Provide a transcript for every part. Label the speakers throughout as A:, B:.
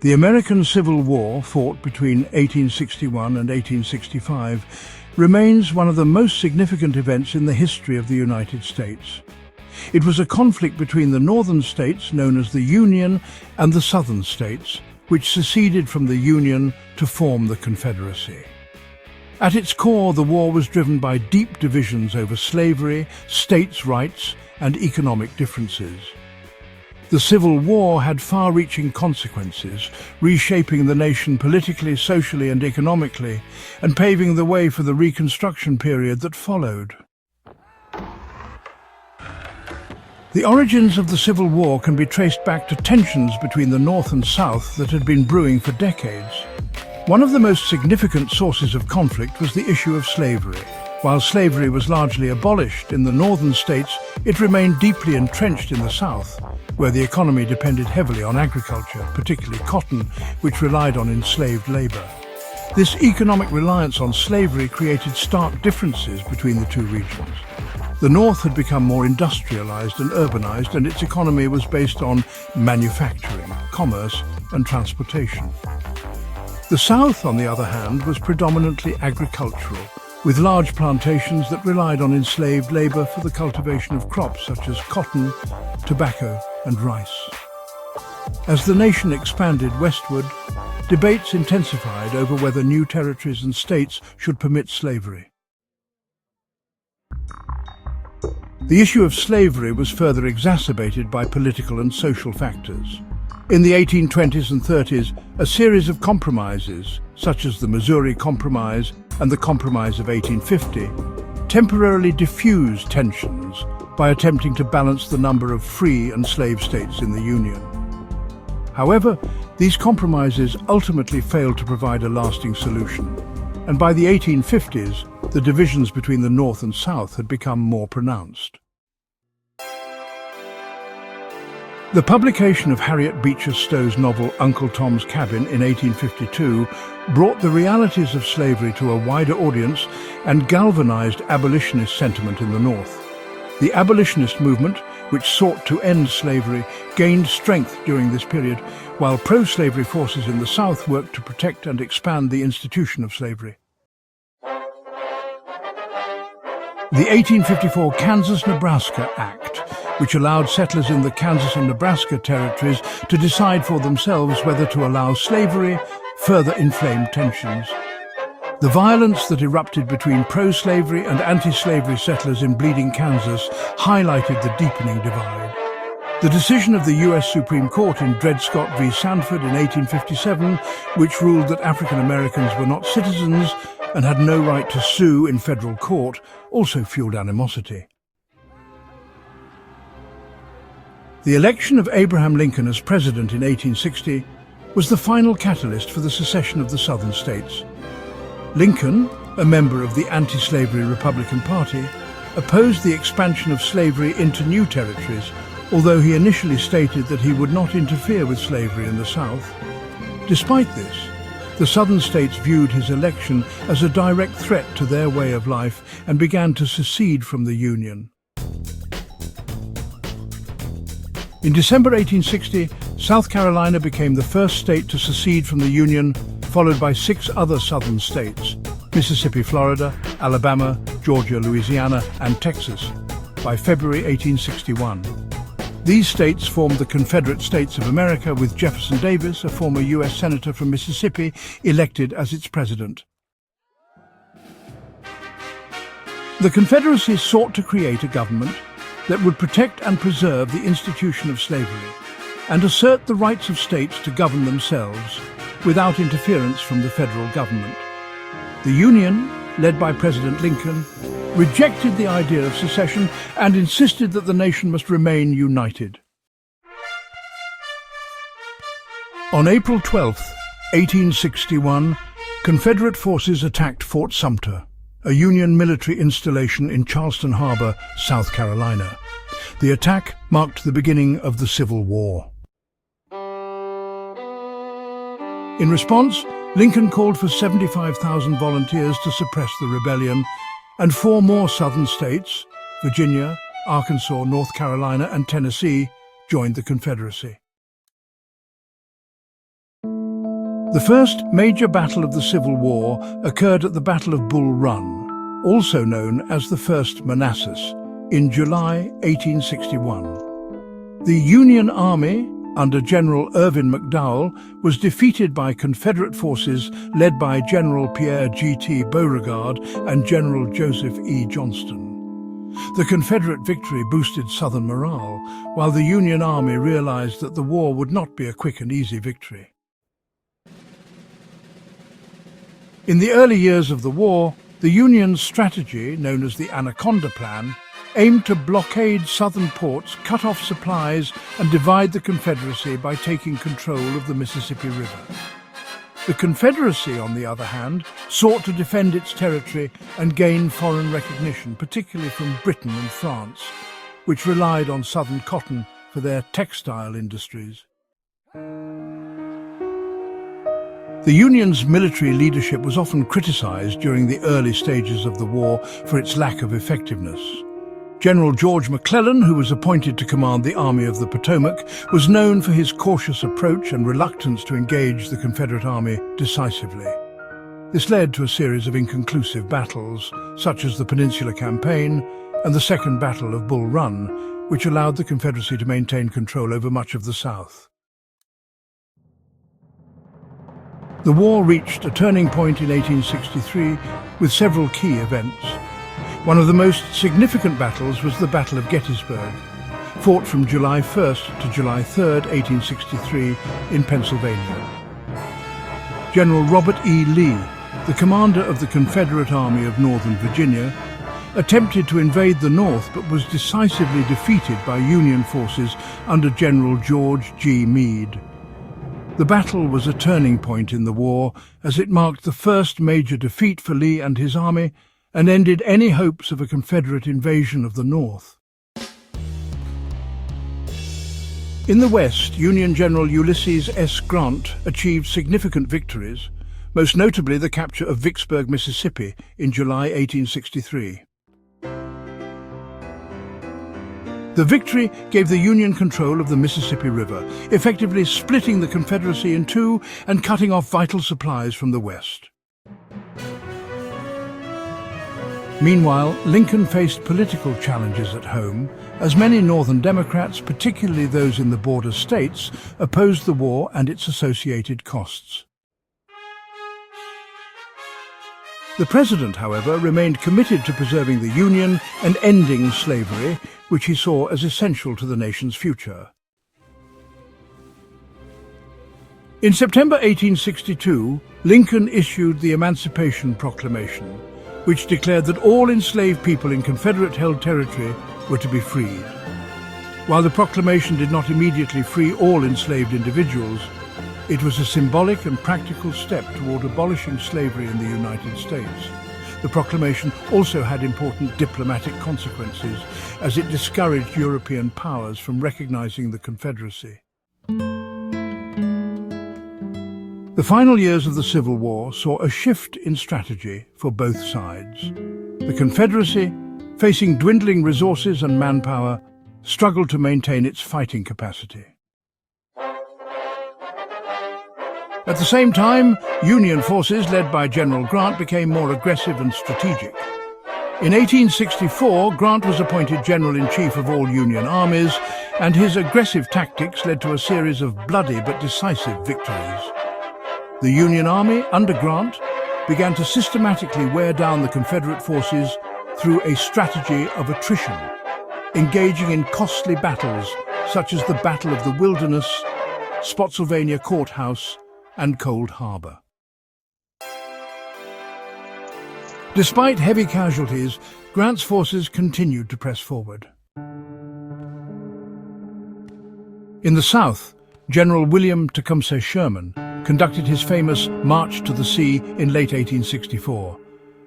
A: The American Civil War, fought between 1861 and 1865, remains one of the most significant events in the history of the United States. It was a conflict between the northern states, known as the Union, and the southern states, which seceded from the Union to form the Confederacy. At its core, the war was driven by deep divisions over slavery, states' rights, and economic differences. The Civil War had far-reaching consequences, reshaping the nation politically, socially, and economically, and paving the way for the Reconstruction period that followed. The origins of the Civil War can be traced back to tensions between the North and South that had been brewing for decades. One of the most significant sources of conflict was the issue of slavery. While slavery was largely abolished in the northern states, it remained deeply entrenched in the South, where the economy depended heavily on agriculture, particularly cotton, which relied on enslaved labor. This economic reliance on slavery created stark differences between the two regions. The North had become more industrialized and urbanized, and its economy was based on manufacturing, commerce, and transportation. The South, on the other hand, was predominantly agricultural, with large plantations that relied on enslaved labor for the cultivation of crops such as cotton, tobacco, and rice. As the nation expanded westward, debates intensified over whether new territories and states should permit slavery. The issue of slavery was further exacerbated by political and social factors. In the 1820s and 30s, a series of compromises, such as the Missouri Compromise and the Compromise of 1850, temporarily diffused tensions by attempting to balance the number of free and slave states in the Union. However, these compromises ultimately failed to provide a lasting solution, and by the 1850s, the divisions between the North and South had become more pronounced. The publication of Harriet Beecher Stowe's novel Uncle Tom's Cabin in 1852 brought the realities of slavery to a wider audience and galvanized abolitionist sentiment in the North. The abolitionist movement, which sought to end slavery, gained strength during this period, while pro-slavery forces in the South worked to protect and expand the institution of slavery. The 1854 Kansas-Nebraska Act, which allowed settlers in the Kansas and Nebraska territories to decide for themselves whether to allow slavery, further inflamed tensions. The violence that erupted between pro-slavery and anti-slavery settlers in Bleeding, Kansas, highlighted the deepening divide. The decision of the U.S. Supreme Court in Dred Scott v. Sanford in 1857, which ruled that African Americans were not citizens and had no right to sue in federal court, also fueled animosity. The election of Abraham Lincoln as president in 1860 was the final catalyst for the secession of the southern states. Lincoln, a member of the anti-slavery Republican Party, opposed the expansion of slavery into new territories, although he initially stated that he would not interfere with slavery in the South. Despite this, the southern states viewed his election as a direct threat to their way of life and began to secede from the Union. In December 1860, South Carolina became the first state to secede from the Union, followed by 6 other southern states: Mississippi, Florida, Alabama, Georgia, Louisiana, and Texas, by February 1861. These states formed the Confederate States of America, with Jefferson Davis, a former U.S. Senator from Mississippi, elected as its president. The Confederacy sought to create a government that would protect and preserve the institution of slavery and assert the rights of states to govern themselves without interference from the federal government. The Union, led by President Lincoln, rejected the idea of secession and insisted that the nation must remain united. On April 12, 1861, Confederate forces attacked Fort Sumter, a Union military installation in Charleston Harbor, South Carolina. The attack marked the beginning of the Civil War. In response, Lincoln called for 75,000 volunteers to suppress the rebellion, and 4 more southern states, Virginia, Arkansas, North Carolina, and Tennessee, joined the Confederacy. The first major battle of the Civil War occurred at the Battle of Bull Run, also known as the First Manassas, in July 1861. The Union Army, under General Irvin McDowell, was defeated by Confederate forces led by General Pierre G.T. Beauregard and General Joseph E. Johnston. The Confederate victory boosted Southern morale, while the Union Army realized that the war would not be a quick and easy victory. In the early years of the war, the Union's strategy, known as the Anaconda Plan, aimed to blockade southern ports, cut off supplies, and divide the Confederacy by taking control of the Mississippi River. The Confederacy, on the other hand, sought to defend its territory and gain foreign recognition, particularly from Britain and France, which relied on southern cotton for their textile industries. The Union's military leadership was often criticized during the early stages of the war for its lack of effectiveness. General George McClellan, who was appointed to command the Army of the Potomac, was known for his cautious approach and reluctance to engage the Confederate Army decisively. This led to a series of inconclusive battles, such as the Peninsula Campaign and the Second Battle of Bull Run, which allowed the Confederacy to maintain control over much of the South. The war reached a turning point in 1863 with several key events. One of the most significant battles was the Battle of Gettysburg, fought from July 1st to July 3rd, 1863, in Pennsylvania. General Robert E. Lee, the commander of the Confederate Army of Northern Virginia, attempted to invade the North but was decisively defeated by Union forces under General George G. Meade. The battle was a turning point in the war, as it marked the first major defeat for Lee and his army and ended any hopes of a Confederate invasion of the North. In the West, Union General Ulysses S. Grant achieved significant victories, most notably the capture of Vicksburg, Mississippi in July 1863. The victory gave the Union control of the Mississippi River, effectively splitting the Confederacy in two and cutting off vital supplies from the West. Meanwhile, Lincoln faced political challenges at home, as many Northern Democrats, particularly those in the border states, opposed the war and its associated costs. The president, however, remained committed to preserving the Union and ending slavery, which he saw as essential to the nation's future. In September 1862, Lincoln issued the Emancipation Proclamation, which declared that all enslaved people in Confederate-held territory were to be freed. While the proclamation did not immediately free all enslaved individuals, it was a symbolic and practical step toward abolishing slavery in the United States. The proclamation also had important diplomatic consequences, as it discouraged European powers from recognizing the Confederacy. The final years of the Civil War saw a shift in strategy for both sides. The Confederacy, facing dwindling resources and manpower, struggled to maintain its fighting capacity. At the same time, Union forces led by General Grant became more aggressive and strategic. In 1864, Grant was appointed General-in-Chief of all Union armies, and his aggressive tactics led to a series of bloody but decisive victories. The Union Army, under Grant, began to systematically wear down the Confederate forces through a strategy of attrition, engaging in costly battles such as the Battle of the Wilderness, Spotsylvania Courthouse, and Cold Harbor. Despite heavy casualties, Grant's forces continued to press forward. In the South, General William Tecumseh Sherman conducted his famous March to the Sea in late 1864,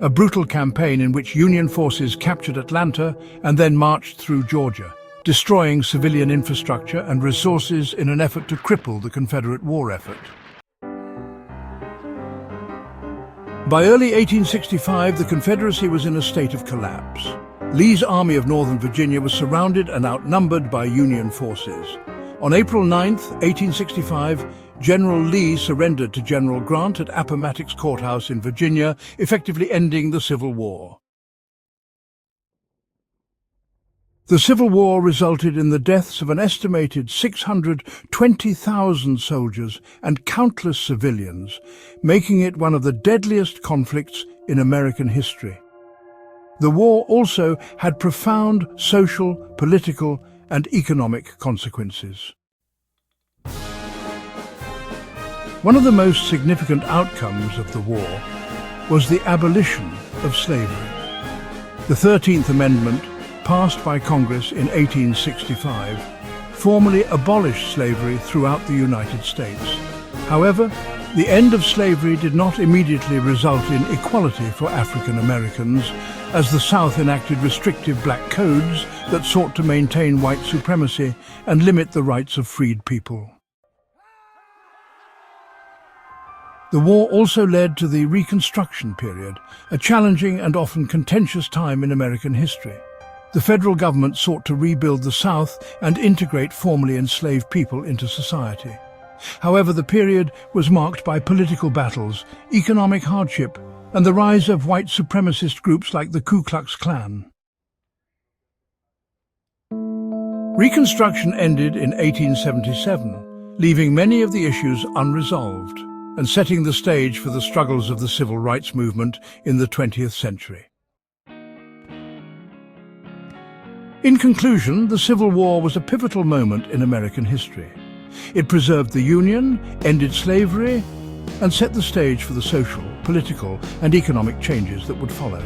A: a brutal campaign in which Union forces captured Atlanta and then marched through Georgia, destroying civilian infrastructure and resources in an effort to cripple the Confederate war effort. By early 1865, the Confederacy was in a state of collapse. Lee's Army of Northern Virginia was surrounded and outnumbered by Union forces. On April 9, 1865, General Lee surrendered to General Grant at Appomattox Courthouse in Virginia, effectively ending the Civil War. The Civil War resulted in the deaths of an estimated 620,000 soldiers and countless civilians, making it one of the deadliest conflicts in American history. The war also had profound social, political, and economic consequences. One of the most significant outcomes of the war was the abolition of slavery. The 13th Amendment, passed by Congress in 1865, formally abolished slavery throughout the United States. However, the end of slavery did not immediately result in equality for African Americans, as the South enacted restrictive black codes that sought to maintain white supremacy and limit the rights of freed people. The war also led to the Reconstruction period, a challenging and often contentious time in American history. The federal government sought to rebuild the South and integrate formerly enslaved people into society. However, the period was marked by political battles, economic hardship, and the rise of white supremacist groups like the Ku Klux Klan. Reconstruction ended in 1877, leaving many of the issues unresolved and setting the stage for the struggles of the civil rights movement in the 20th century. In conclusion, the Civil War was a pivotal moment in American history. It preserved the Union, ended slavery, and set the stage for the social, political, and economic changes that would follow.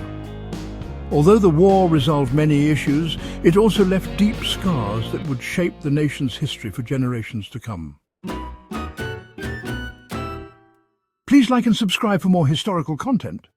A: Although the war resolved many issues, it also left deep scars that would shape the nation's history for generations to come. Please like and subscribe for more historical content.